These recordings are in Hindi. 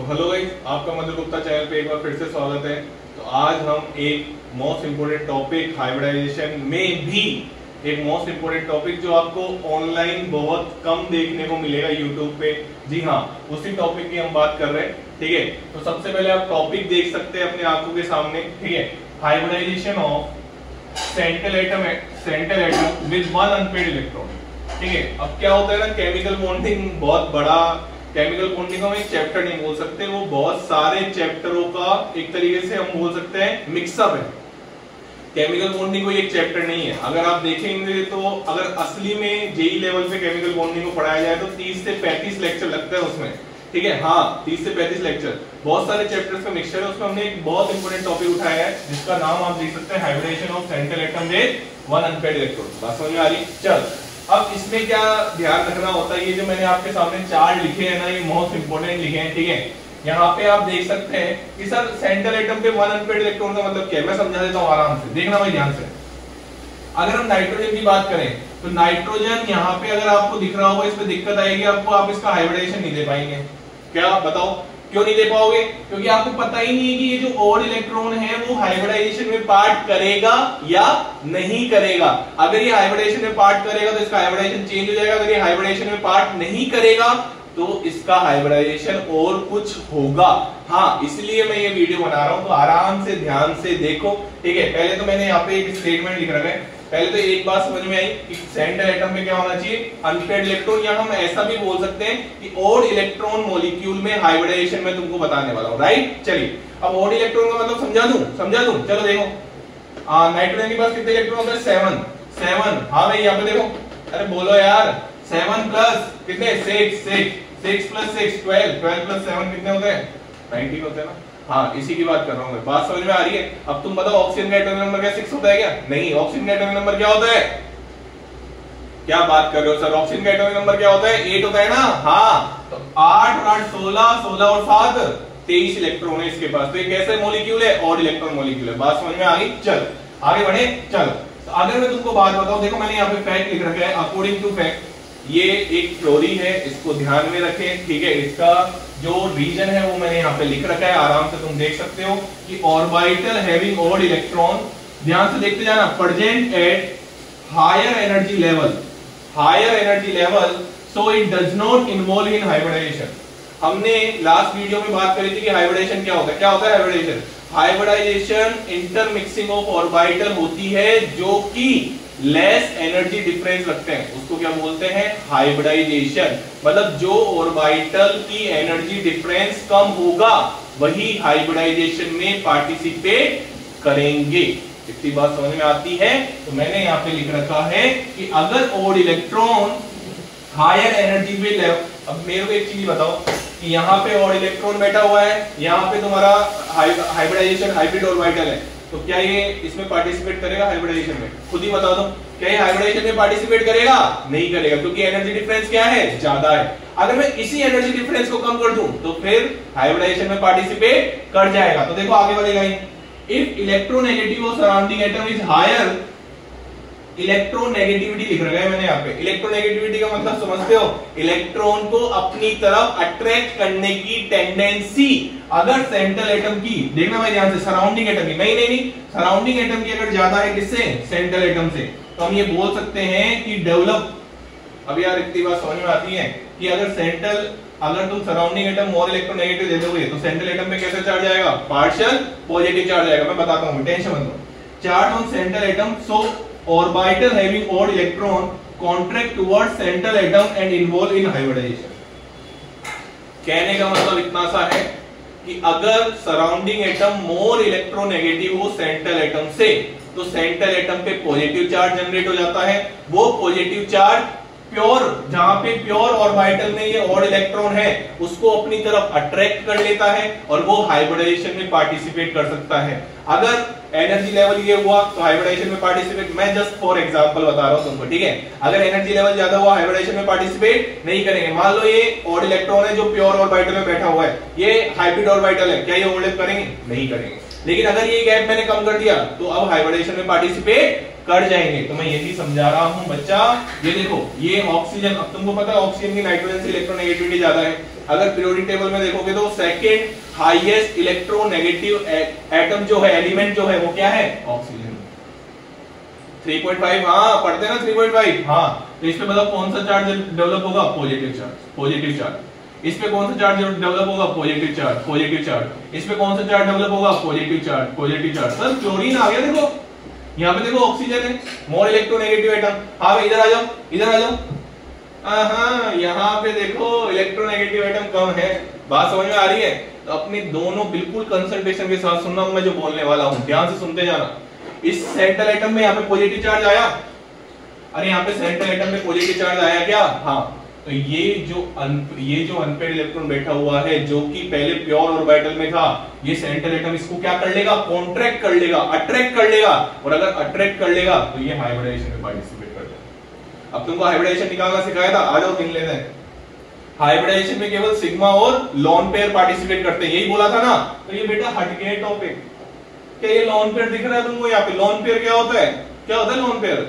हेलो गाइस, आपका मधुर गुप्ता चैनल पे एक बार फिर से स्वागत है। तो आज हम एक मोस्ट इम्पोर्टेंट टॉपिक हाइब्रिडाइजेशन में भी एक मोस्ट इम्पोर्टेंट टॉपिक जो आपको ऑनलाइन बहुत कम देखने को मिलेगा यूट्यूब पे, जी हाँ, उसी टॉपिक की हम बात कर रहे हैं। ठीक है, तो सबसे पहले आप टॉपिक देख सकते हैं अपने आंखों के सामने। ठीक है, hybridization of central atom with one unpaired electron. ठीक है, अब क्या होता है ना, केमिकल बॉन्डिंग बहुत बड़ा, केमिकल बॉन्डिंग को हम एक चैप्टर नहीं बोल सकते, वो बहुत सारे चैप्टरों का एक तरीके से हम बोल सकते हैं मिक्सअप है। केमिकल बॉन्डिंग कोई एक चैप्टर नहीं है। अगर आप देखेंगे तो अगर असली में जेई लेवल पे केमिकल बॉन्डिंग को पढ़ाया जाए तो 30 से 35 लेक्चर लगता है उसमें। ठीक है, हाँ, 30 से 35 लेक्चर, बहुत सारे चैप्टर्स का मिक्सचर है। उसमें हमने एक बहुत इंपॉर्टेंट टॉपिक उठाया है जिसका नाम आप देख सकते हैं, hybridization of central atom with one unpaired electron. बात समझ में आ रही? चल, अब इसमें क्या ध्यान रखना होता है, ये जो मैंने आपके सामने चार्ट लिखे हैं ना, ये मोस्ट इंपोर्टेंट लिखे हैं। ठीक है, यहाँ पे आप देख सकते हैं कि सर सेंट्रल एटम पे वन अनपेयर्ड इलेक्ट्रॉन का मतलब क्या है, मैं समझा देता हूँ आराम से, देखना भाई ध्यान से। अगर हम नाइट्रोजन की बात करें तो नाइट्रोजन यहाँ पे अगर आपको दिख रहा होगा, इसमें दिक्कत आएगी आपको, आप इसका हाइब्रिडेशन नहीं दे पाएंगे। क्या बताओ क्यों नहीं दे पाओगे? क्योंकि आपको पता ही नहीं है कि ये जो और इलेक्ट्रॉन है वो हाइब्रिडाइजेशन में पार्ट करेगा या नहीं करेगा। अगर ये हाइब्रिडेशन में पार्ट करेगा तो इसका हाइब्रिडेशन चेंज हो जाएगा, अगर ये हाइब्रिडेशन में पार्ट नहीं करेगा तो इसका हाइब्रिडाइजेशन और कुछ होगा। हाँ, इसलिए मैं ये वीडियो बना रहा हूं, तो आराम से ध्यान से देखो। ठीक है, पहले तो मैंने यहाँ पे एक स्टेटमेंट लिख रखा है। पहले तो एक बात समझ में आई कि सेंट्रल एटम में क्या होना चाहिए, अनपेयर्ड इलेक्ट्रॉन, या हम ऐसा भी बोल सकते हैं कि ऑड इलेक्ट्रॉन मॉलिक्यूल में हाइब्रिडाइजेशन में तुमको बताने वाला हूं। राइट, चलिए अब ऑड इलेक्ट्रॉन का मतलब समझा दूं। चलो देखो, नाइट्रोजन के पास कितने इलेक्ट्रॉन होते हैं? 7। हाँ भाई, यहाँ पे देखो, अरे बोलो यार, 7 प्लस कितने, 6 प्लस 6 12 प्लस 7 कितने होते हैं? 19 होते हैं ना। हाँ, इसी की बात कर रहा हूं मैं, बात समझ में आ रही है? अब तुम बताओ ऑक्सीजन का एटॉमिक नंबर क्या 6 होता है क्या? नहीं, ऑक्सीजन का एटॉमिक नंबर क्या होता है? क्या बात कर रहे हो सर, ऑक्सीजन का एटॉमिक नंबर क्या होता है? 8 होता है ना। हाँ, तो 8 और 8 16 और 7 23 इलेक्ट्रॉन है इसके पास। तो ये कैसे मॉलिक्यूल है? ऑड इलेक्ट्रॉन मॉलिक्यूल है। बात समझ में आ गई? चल आगे बढ़े। चल, तो अगर मैं तुमको बात बताऊं, देखो मैंने यहाँ पे फैक्ट लिख रखा है, अकॉर्डिंग टू फैक्ट, ये एक थ्योरी है, इसको ध्यान में रखें। ठीक है, इसका जो रीजन है वो मैंने यहाँ पे लिख रखा है, आराम से तुम देख सकते हो कि ऑर्बिटल हैविंग ऑड इलेक्ट्रॉन, ध्यान से देखते जाना, present at higher energy level so it does not involve in hybridization. हमने लास्ट वीडियो में बात करी थी कि हाइब्रिडाइजेशन क्या होता है। क्या होता है hybridization? Hybridization intermixing of orbital होती है जो कि लेस एनर्जी डिफरेंस रखते हैं, उसको क्या बोलते हैं? हाइब्रिडाइजेशन। मतलब जो ऑर्बिटल की एनर्जी डिफरेंस कम होगा वही हाइब्रिडाइजेशन में पार्टिसिपेट करेंगे। इतनी बात समझ में आती है? तो मैंने यहाँ पे लिख रखा है कि अगर ऑड इलेक्ट्रॉन हायर एनर्जी पे लेवल, अब मेरे को एक चीज बताओ कि यहाँ पे ऑड इलेक्ट्रॉन बैठा हुआ है, यहाँ पे तुम्हारा हाइब्रिडाइजेशन हाइब्रिड ऑर्बिटल है, तो क्या ये इसमें पार्टिसिपेट करेगा हाइब्रिडाइजेशन में? खुद ही बता दो, क्या ये हाइब्रिडाइजेशन में पार्टिसिपेट करेगा? नहीं करेगा, क्योंकि एनर्जी डिफरेंस क्या है? ज्यादा है। अगर मैं इसी एनर्जी डिफरेंस को कम कर दूं तो फिर हाइब्रिडाइजेशन में पार्टिसिपेट कर जाएगा। तो देखो आगे बढ़ेगा, if electronegative of surrounding atom is higher, electronegativity लिख रखा है मैंने यहाँ पे। इलेक्ट्रोनेगेटिविटी का मतलब समझते हो? इलेक्ट्रॉन को अपनी तरफ अट्रैक्ट करने की टेंडेंसी। अगर सेंट्रल एटम की, देखना भाई ध्यान से, सराउंडिंग एटम की नहीं, सराउंडिंग एटम की अगर ज्यादा है किससे? सेंट्रल एटम से, तो हम ये बोल सकते हैं कि डेवलप। अब यार इतनी बात समझ में आती है कि अगर तुम सराउंडिंग एटम मोर इलेक्ट्रोनेगेटिव दे दोगे तो सेंट्रल एटम पे कैसे चार्ज आएगा? पार्शियल पॉजिटिव चार्ज आएगा। मैं बताता हूँ, टेंशन मत लो। Charge on central atom, so orbital having odd electron contract towards central atom and involve in hybridization। कहने का मतलब इतना सा है कि अगर सराउंडिंग एटम मोर इलेक्ट्रोनेगेटिव हो सेंट्रल एटम से, तो सेंट्रल एटम पे पॉजिटिव चार्ज जनरेट हो जाता है। वो पॉजिटिव चार्ज प्योर, जहां पे प्योर ऑर्बिटल में ये ऑड इलेक्ट्रॉन है उसको अपनी तरफ अट्रैक्ट कर लेता है और वो हाइब्रिडाइजेशन में पार्टिसिपेट कर सकता है। अगर एनर्जी लेवल ये हुआ तो हाइब्रिडाइजेशन में पार्टिसिपेट, मैं जस्ट फॉर एग्जांपल बता रहा हूं तुमको। ठीक है, अगर एनर्जी लेवल ज्यादा हुआ हाइब्रिडाइजेशन में पार्टिसिपेट नहीं करेंगे। मान लो ये ऑड इलेक्ट्रॉन है जो प्योर ऑर्बिटल में बैठा हुआ है, ये हाइब्रिड ऑर्बिटल है, क्या ये ओवरलैप करेंगे? नहीं करेंगे। लेकिन अगर ये गैप मैंने कम कर दिया तो अब हाइब्रिडाइजेशन में पार्टिसिपेट कट जाएंगे। तो मैं यही समझा रहा हूं बच्चा। ये देखो, ये ऑक्सीजन, अब तुमको पता है ऑक्सीजन की नाइट्रोजन से इलेक्ट्रोनेगेटिविटी ज्यादा है। अगर पीरियोडिक टेबल में देखोगे तो सेकंड हाईएस्ट इलेक्ट्रोनेगेटिव एटम जो है, एलिमेंट जो है, वो क्या है? ऑक्सीजन। 3.5, हाँ पढ़ते हैं ना 3.5। हाँ, तो इस पे बताओ कौन सा चार्ज डेवलप होगा? Positive charge. Positive charge. इस पे कौन सा चार्ज डेवलप होगा? Positive charge. Positive charge. इस पे कौन सा चार्ज डेवलप होगा? Positive charge. Positive charge. Sir chlorine आ गया, देखो यहाँ पे देखो ऑक्सीजन है, मोर इलेक्ट्रोनेगेटिव एटम। हाँ भाई इधर आ जाओ, इधर आ जाओ। हाँ, यहाँ पे देखो इलेक्ट्रोनेगेटिव एटम कम है। बात समझ में आ रही है? तो अपनी दोनों बिल्कुल कंसंट्रेशन के साथ सुनना, मैं जो बोलने वाला हूँ ध्यान से सुनते जाना। इस सेंट्रल एटम में यहाँ पे पॉजिटिव चार्ज आया। अरे यहाँ पे सेंट्रल एटम में पॉजिटिव चार्ज आया क्या? हाँ। तो ये जो अनपेयर्ड इलेक्ट्रॉन बैठा हुआ है, जो कि पहले प्योर ऑर्बिटल में था, ये सेंट्रल एटम इसको क्या कर लेगा? कॉन्ट्रैक्ट कर लेगा, अट्रैक्ट कर लेगा। और अगर अट्रैक्ट कर लेगा तो ये हाइब्रिडाइजेशन में पार्टिसिपेट कर लेगा। अब तुमको हाइब्रिडाइजेशन निकालना सिखाया था, आ जाओ गिन लेते हैं। हाइब्रिडाइजेशन में केवल सिग्मा और लोन पेयर पार्टिसिपेट करते हैं, यही बोला था ना। तो ये बेटा हट गया टॉपिक। क्या ये लोन पेयर दिख रहा है तुमको? यहाँ पे लोन पेयर क्या होता है? क्या होता है लोन पेयर?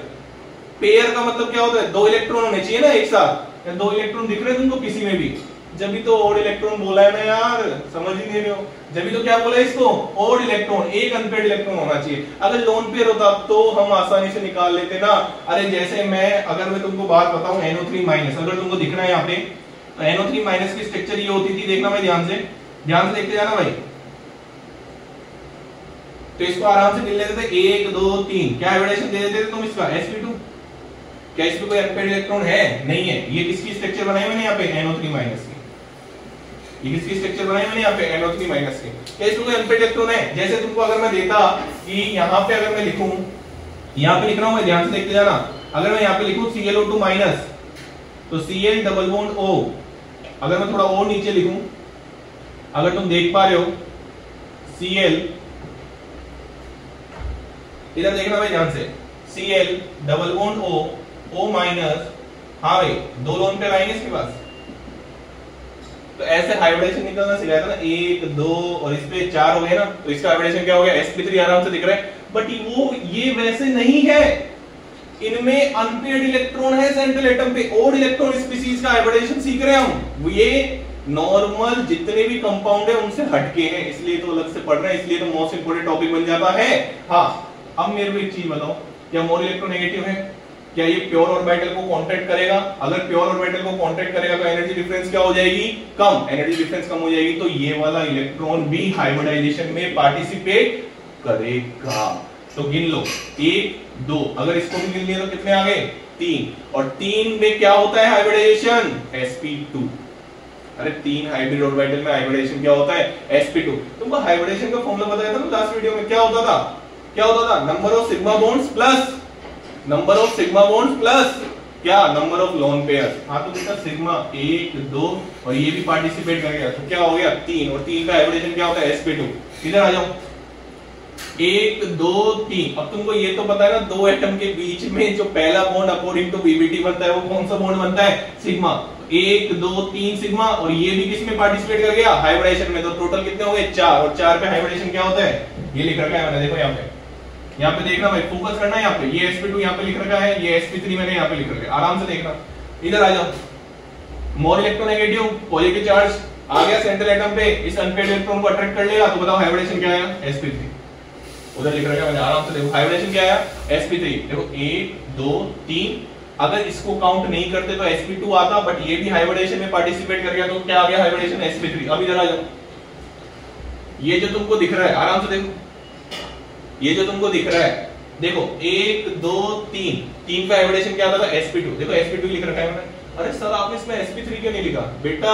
पेयर का मतलब क्या होता है? दो इलेक्ट्रॉन होने चाहिए ना एक साथ। दो इलेक्ट्रॉन दिख रहे हैं तुमको किसी में भी? जब भी तो ओड इलेक्ट्रॉन बोला है ना यार, समझ ही नहीं रहे हो। जब भी तो क्या बोला है इसको? ओड इलेक्ट्रॉन, एक अनपेयर्ड इलेक्ट्रॉन होना चाहिए। अगर लोन पेयर होता तो हम आसानी से निकाल लेते ना। अरे जैसे अगर मैं तुमको बात बताऊं, NO3-, अगर तुमको दिख रहा है यहाँ पे, तो NO3- की स्ट्रक्चर ये होती थी, देखना भाई ध्यान से देखते जाना भाई। तो इसको आराम से गिन लेते थे, 1 2 3। क्या हाइब्रिडाइजेशन दे देते थे तुम इसका? sp2। क्या इसमें कोई अनपेयर्ड इलेक्ट्रॉन है? नहीं है। ये किसकी स्ट्रक्चर बनाई मैंने यहाँ पे? NO3- की। ये किसकी स्ट्रक्चर बनाई मैंने यहाँ पे? NO3- की। क्या इसमें कोई अनपेयर्ड इलेक्ट्रॉन है? जैसे तुमको अगर मैं देता कि यहाँ पे अगर मैं लिखूं, यहाँ पे लिख रहा हूं, मैं ध्यान से देखते जाना। अगर मैं यहाँ पे लिखूं ClO2-, तो Cl डबल बॉन्ड O। अगर मैं थोड़ा और नीचे लिखूं, अगर तुम देख पा रहे हो, Cl, इधर देखना भाई ध्यान से, Cl double bond O minus. हाँ भाई, दो लोन पेयर आएंगे इसके पास। तो ऐसे हाइब्रिडेशन निकालना सिखाया था ना, 1 2 और इस पे 4 हो गए ना। तो इसका हाइब्रिडेशन क्या हो गया? sp3 आराम से दिख रहा है। बट ये वैसे नहीं है, इनमें अनपेयर्ड इलेक्ट्रॉन है सेंट्रल एटम पे। ओड इलेक्ट्रॉन स्पीशीज का हाइब्रिडेशन सीख रहे हैं हम। ये नॉर्मल जितने भी कंपाउंड है उनसे हटके हैं, इसलिए तो अलग से पढ़ रहे हैं, इसलिए तो मोस्ट इंपोर्टेंट टॉपिक बन जाता है। हाँ, अब मेरे को एक चीज बताओ, क्या मोर इलेक्ट्रोनेगेटिव है? क्या ये प्योर ऑर्बिटल को कांटेक्ट करेगा? अगर प्योर ऑर्बिटल को कांटेक्ट करेगा तो एनर्जी डिफरेंस क्या हो जाएगी? कम। एनर्जी डिफरेंस कम हो जाएगी, तो ये वाला इलेक्ट्रॉन भी हाइब्रिडाइजेशन में पार्टिसिपेट करेगा। तो गिन लो, 1 2। अगर इसको भी गिन लिया तो कितने आ गए? 3। और 3 में क्या होता है हाइब्रिडाइजेशन? sp2। अरे 3 हाइब्रिड ऑर्बिटल में हाइब्रिडाइजेशन क्या होता है? sp2। तुमको हाइब्रिडाइजेशन का फॉर्मूला बताया था ना लास्ट वीडियो में। क्या होता था? Number of sigma bonds plus क्या? Number of lone pair. हाँ, तो बेटा सिग्मा 1 2 और ये भी पार्टिसिपेट कर गया, तो क्या हो गया? 3। और 3 का हाइब्रिडेशन क्या होता है? sp2। इधर आ जाओ, 1 2 3। अब तुमको ये तो पता है ना, दो एटम के बीच में जो पहला बॉन्ड अकॉर्डिंग टू बीबीटी बनता है, वो कौन सा बॉन्ड बनता है? सिग्मा। 1 2 3 सिग्मा, और ये भी किस में पार्टिसिपेट कर गया? हाइब्रिडेशन में। तो टोटल कितने हो गए? 4। और 4 पे हाइब्रिडेशन क्या होता है? ये लिख रखा है मैंने, देखो यहाँ पे देखना भाई, फोकस करना है यहाँ पे। ये sp2 यहाँ पे लिख रखा है, ये sp3 मैंने यहाँ पे लिख रखा है, आराम से देखना। इधर आ जाओ, मोर इलेक्ट्रोनेगेटिव, पॉजिटिव चार्ज आ गया सेंट्रल एटम पे, इस अनपेयर्ड इलेक्ट्रॉन को अट्रैक्ट कर लेगा। तो बताओ हाइब्रिडेशन क्या आया? sp3। उधर लिख रखा है मैंने, आराम से देखो हाइब्रिडेशन क्या आया? sp3। देखो 1 2 3। अगर इसको काउंट नहीं करते तो sp2 आता, बट ये भी हाइब्रिडेशन में पार्टिसिपेट कर गया, तो क्या आ गया हाइब्रिडेशन? sp3। अब इधर आ जाओ, ये जो तुमको दिख रहा है, आराम से देखो, ये जो तुमको दिख रहा है, देखो 1 2 3। 3 का हाइब्रिडेशन क्या आता था? sp2। देखो sp2 लिख रखा है मैंने। अरे सर आपने इसमें sp3 क्यों नहीं लिखा? बेटा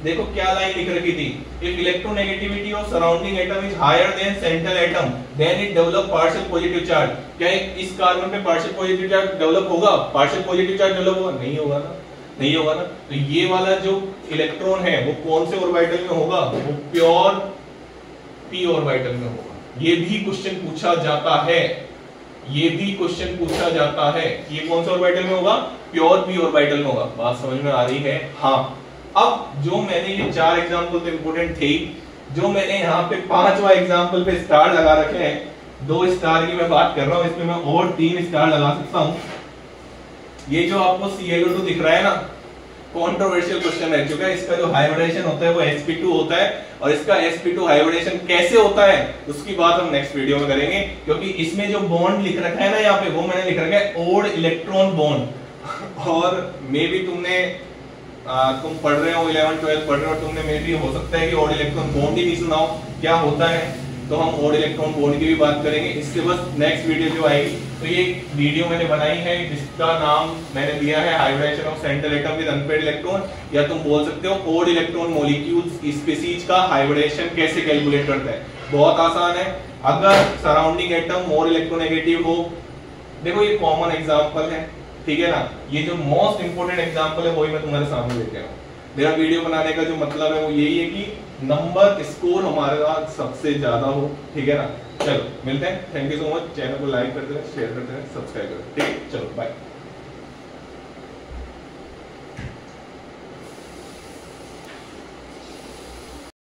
देखो क्या लाइन लिख रखी थी, if electronegativity of surrounding atom is higher than central atom then it develop partial positive charge. क्या इस कार्बन पे पार्शियल पॉजिटिव चार्ज डेवलप होगा? पार्शियल पॉजिटिव चार्ज डेवलप होगा? नहीं होगा ना, नहीं होगा ना। तो ये वाला जो इलेक्ट्रॉन है वो कौन से ऑर्बिटल में होगा? वो प्योर p ऑर्बिटल में होगा। ये भी क्वेश्चन पूछा जाता है, ये भी क्वेश्चन पूछा जाता है। ये कौन सा ऑर्बिटल में होगा? प्योर p ऑर्बिटल में होगा। बात समझ में आ रही है? हाँ। अब जो मैंने ये 4 एग्जांपल तो इंपोर्टेंट थे, जो मैंने यहाँ पे 5वां एग्जांपल पे स्टार लगा रखे हैं, 2 स्टार की मैं बात कर रहा हूं, इसमें मैं और 3 स्टार लगा सकता हूं। ये जो आपको ClO2 दिख रहा है ना, कंट्रोवर्शियल क्वेश्चन रह चुका है। इसका जो हाइब्रिडेशन होता है वो sp2 होता है, और इसका sp2 हाइब्रिडेशन कैसे होता है उसकी बात हम नेक्स्ट वीडियो में करेंगे, क्योंकि इसमें जो बॉन्ड लिख रखा है ना यहाँ पे, वो मैंने लिख रखा है ओड इलेक्ट्रॉन बॉन्ड। और मे भी तुम पढ़ रहे हो 11 12 पढ़ रहे हो, तुमने मे भी हो सकता है कि ओड इलेक्ट्रॉन बॉन्ड ही नहीं सुना हो क्या होता है, तो हम ओड इलेक्ट्रॉन बॉन्ड की भी बात करेंगे। इससे बस नेक्स्ट वीडियो जो आएगी, तो ये वीडियो मैंने बनाई है जिसका नाम मैंने दिया है hybridization of central atom with unpaired electron, या तुम बोल सकते हो ओड इलेक्ट्रॉन मॉलिक्यूल्स स्पीसीज का हाइब्रिडेशन कैसे कैलकुलेट करता है। बहुत आसान है। अगर सराउंडिंग एटम मोर इलेक्ट्रोनेगेटिव हो, देखो ये कॉमन एग्जांपल है, ठीक है ना, ये जो मोस्ट इंपोर्टेंट एग्जांपल है वही मैं तुम्हारे सामने लेके आया हूं। मेरा वीडियो बनाने का जो मतलब है वो यही है कि नंबर स्कोर हमारा सबसे ज्यादा हो, ठीक है ना। चलो मिलते हैं, thank you so much. Channel को लाइक करते रहे, शेयर करते रहे, सब्सक्राइब करें, ठीक है, चलो बाय।